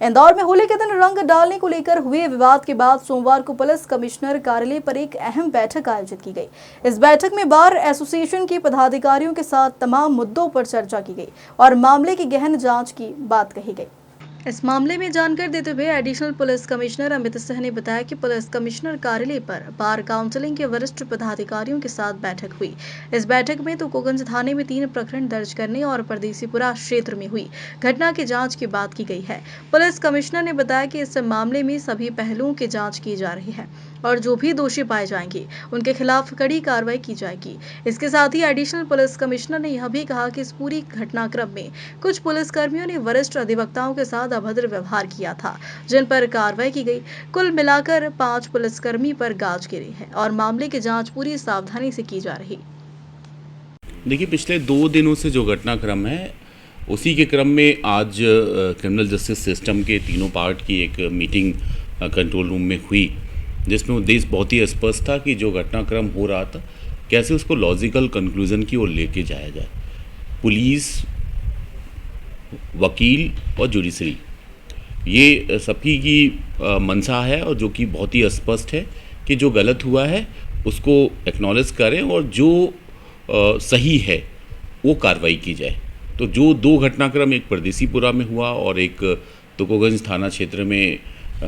इंदौर में होली के दिन रंग डालने को लेकर हुए विवाद के बाद सोमवार को पुलिस कमिश्नर कार्यालय पर एक अहम बैठक आयोजित की गई। इस बैठक में बार एसोसिएशन के पदाधिकारियों के साथ तमाम मुद्दों पर चर्चा की गई और मामले की गहन जांच की बात कही गई। इस मामले में जानकारी देते हुए additional police commissioner Amit Singh ने बताया कि पुलिस कमिश्नर कार्यालय पर बार काउंसिलिंग के वरिष्ठ पदाधिकारियों के साथ बैठक हुई। इस बैठक में तुकोगंज थाने में 3 प्रकरण दर्ज करने और परदेसीपुरा क्षेत्र में हुई घटना की जांच की बात की गई है। पुलिस कमिश्नर ने बताया कि इस मामले में सभी पहलुओं की जाँच की जा रही है और जो भी दोषी पाए जाएंगे उनके खिलाफ कड़ी कार्रवाई की जाएगी। इसके साथ ही एडिशनल पुलिस कमिश्नर ने यह भी कहा कि इस पूरी घटनाक्रम में कुछ पुलिसकर्मियों ने वरिष्ठ अधिवक्ताओं के साथ अभद्र व्यवहार किया था, जिन पर कार्रवाई की गई। कुल मिलाकर 5 पुलिसकर्मी पर गाज गिरी है और मामले की जांच पूरी सावधानी से की जा रही। देखिए, पिछले 2 दिनों से जो घटनाक्रम है उसी के क्रम में आज क्रिमिनल जस्टिस सिस्टम के तीनों पार्ट की एक मीटिंग कंट्रोल रूम में हुई, जिसमें उद्देश्य बहुत ही स्पष्ट था कि जो घटनाक्रम हो रहा था कैसे उसको लॉजिकल कंक्लूजन की ओर लेके जाया जाए। पुलिस, वकील और जुडिशरी, ये सभी की मंशा है और जो कि बहुत ही स्पष्ट है कि जो गलत हुआ है उसको एक्नॉलेज करें और जो सही है वो कार्रवाई की जाए। तो जो 2 घटनाक्रम, एक परदेसीपुरा में हुआ और एक तुकोगंज थाना क्षेत्र में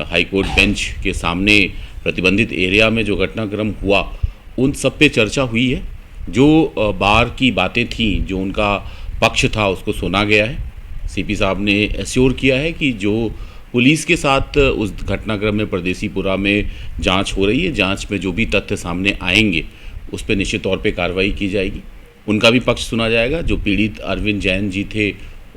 हाई कोर्ट बेंच के सामने प्रतिबंधित एरिया में जो घटनाक्रम हुआ, उन सब पे चर्चा हुई है। जो बार की बातें थी, जो उनका पक्ष था, उसको सुना गया है। सीपी साहब ने एश्योर किया है कि जो पुलिस के साथ उस घटनाक्रम में परदेसीपुरा में जांच हो रही है, जांच में जो भी तथ्य सामने आएंगे उस पर निश्चित तौर पे कार्रवाई की जाएगी। उनका भी पक्ष सुना जाएगा। जो पीड़ित अरविंद जैन जी थे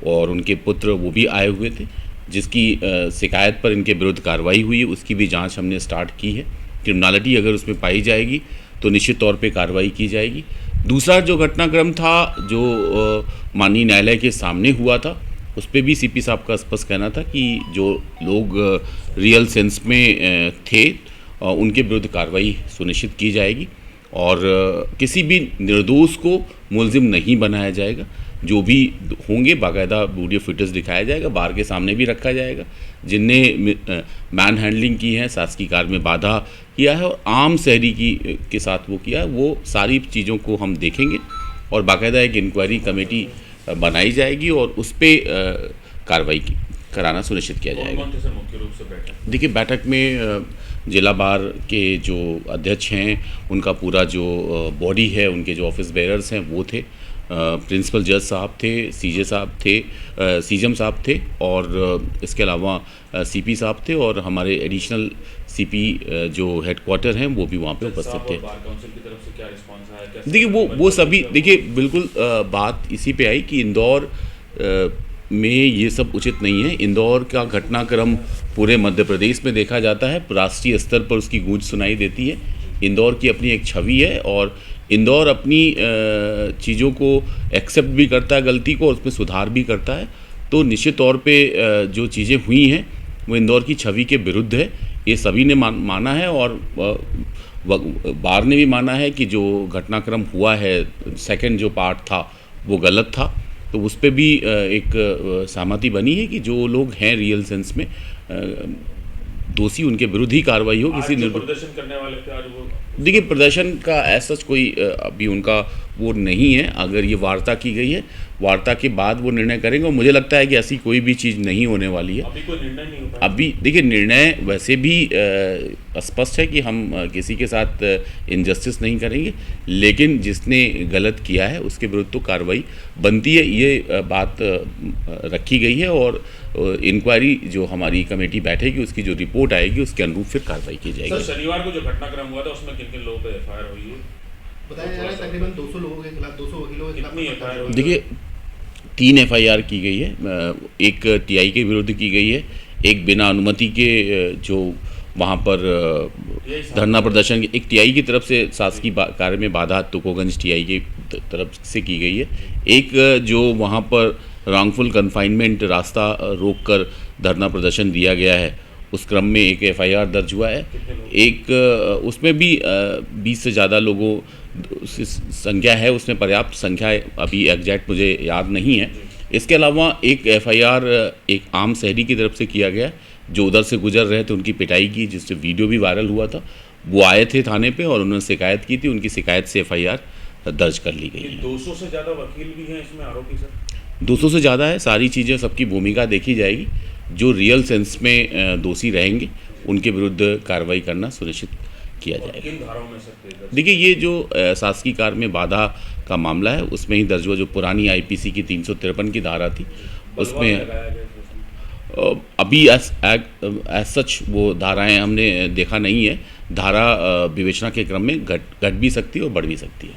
और उनके पुत्र, वो भी आए हुए थे, जिसकी शिकायत पर इनके विरुद्ध कार्रवाई हुई है, उसकी भी जांच हमने स्टार्ट की है। क्रिमिनलिटी अगर उसमें पाई जाएगी तो निश्चित तौर पे कार्रवाई की जाएगी। दूसरा जो घटनाक्रम था, जो माननीय न्यायालय के सामने हुआ था, उस पर भी सीपी साहब का स्पष्ट कहना था कि जो लोग रियल सेंस में थे उनके विरुद्ध कार्रवाई सुनिश्चित की जाएगी और किसी भी निर्दोष को मुलजिम नहीं बनाया जाएगा। जो भी होंगे बाकायदा वीडियो फुटेज दिखाया जाएगा, बार के सामने भी रखा जाएगा। जिनने मैन हैंडलिंग की है, शासकीय कार्य में बाधा किया है और आम शहरी के साथ वो किया है, वो सारी चीज़ों को हम देखेंगे और बाकायदा एक इंक्वायरी कमेटी बनाई जाएगी और उस पर कार्रवाई कराना सुनिश्चित किया जाएगा। मुख्य रूप से देखिए, बैठक में जिला बार के जो अध्यक्ष हैं, उनका पूरा जो बॉडी है, उनके जो ऑफिस बेयरर्स हैं वो थे, प्रिंसिपल जज साहब थे, सीजे साहब थे, सीजम साहब थे और इसके अलावा सीपी साहब थे और हमारे एडिशनल सीपी जो हेडक्वार्टर हैं वो भी वहाँ पे उपस्थित थे। बार काउंसिल की तरफ से क्या रिस्पांस आया? देखिए, वो सभी, देखिए बिल्कुल बात इसी पे आई कि इंदौर में ये सब उचित नहीं है। इंदौर का घटनाक्रम पूरे मध्य प्रदेश में देखा जाता है, राष्ट्रीय स्तर पर उसकी गूंज सुनाई देती है। इंदौर की अपनी एक छवि है और इंदौर अपनी चीज़ों को एक्सेप्ट भी करता है, गलती को, और उसमें सुधार भी करता है। तो निश्चित तौर पे जो चीज़ें हुई हैं वो इंदौर की छवि के विरुद्ध है, ये सभी ने माना है और बार ने भी माना है कि जो घटनाक्रम हुआ है, सेकंड जो पार्ट था वो गलत था। तो उस पर भी एक सहमति बनी है कि जो लोग हैं रियल सेंस में दोषी, उनके विरुद्ध ही कार्रवाई हो। किसी प्रदर्शन करने वाले थे आज वो, देखिए, प्रदर्शन का ऐसा कोई अभी उनका वो नहीं है। अगर ये वार्ता की गई है, वार्ता के बाद वो निर्णय करेंगे और मुझे लगता है कि ऐसी कोई भी चीज़ नहीं होने वाली है। अभी कोई निर्णय नहीं हो पाया। अभी देखिए, निर्णय वैसे भी स्पष्ट है कि हम किसी के साथ इनजस्टिस नहीं करेंगे, लेकिन जिसने गलत किया है उसके विरुद्ध तो कार्रवाई बनती है, ये बात रखी गई है और इंक्वायरी जो हमारी कमेटी बैठेगी उसकी जो रिपोर्ट आएगी उसके अनुरूप फिर कार्रवाई की जाएगी। सर, शनिवार को जो घटनाक्रम हुआ था उसमें किन किन लोगों पर एफआईआर हुई है? बताया जा रहा है तकरीबन 200 लोगों के खिलाफ, 200 वकीलों के कितनी एफआईआर हुई? देखिए, 3 एफआईआर की गई है। एक टीआई के विरुद्ध की गई है, एक बिना अनुमति के जो वहाँ पर धरना प्रदर्शन, एक टीआई की तरफ से शासकीय कार्य में बाधा तुकोगंज टीआई की तरफ से की गई है, एक जो वहाँ पर रॉन्गफुल कन्फाइनमेंट, रास्ता रोककर धरना प्रदर्शन दिया गया है, उस क्रम में एक एफआईआर दर्ज हुआ है। एक उसमें भी 20 से ज़्यादा लोगों संख्या है, उसमें पर्याप्त संख्या अभी एग्जैक्ट मुझे याद नहीं है, इसके अलावा एक एफआईआर एक आम शहरी की तरफ से किया गया, जो उधर से गुजर रहे थे उनकी पिटाई की, जिससे वीडियो भी वायरल हुआ था। वो आए थे थाने पे और उन्होंने शिकायत की थी, उनकी शिकायत से एफआईआर दर्ज कर ली गई ये है। 200 से ज़्यादा वकील भी हैं इसमें आरोपी सर? 200 से ज़्यादा है। सारी चीज़ें, सबकी भूमिका देखी जाएगी। जो रियल सेंस में दोषी रहेंगे उनके विरुद्ध कार्रवाई करना सुनिश्चित किया और जाएगा। किन धाराओं में सर केस दर्ज? देखिए, ये जो शासकीय कार्य में बाधा का मामला है उसमें ही दर्ज हुआ। जो पुरानी आईपीसी की 353 की धारा थी उसमें लगाया गया था उसमें? अभी एज सच वो धाराएं हमने देखा नहीं है। धारा विवेचना के क्रम में घट भी सकती है और बढ़ भी सकती है।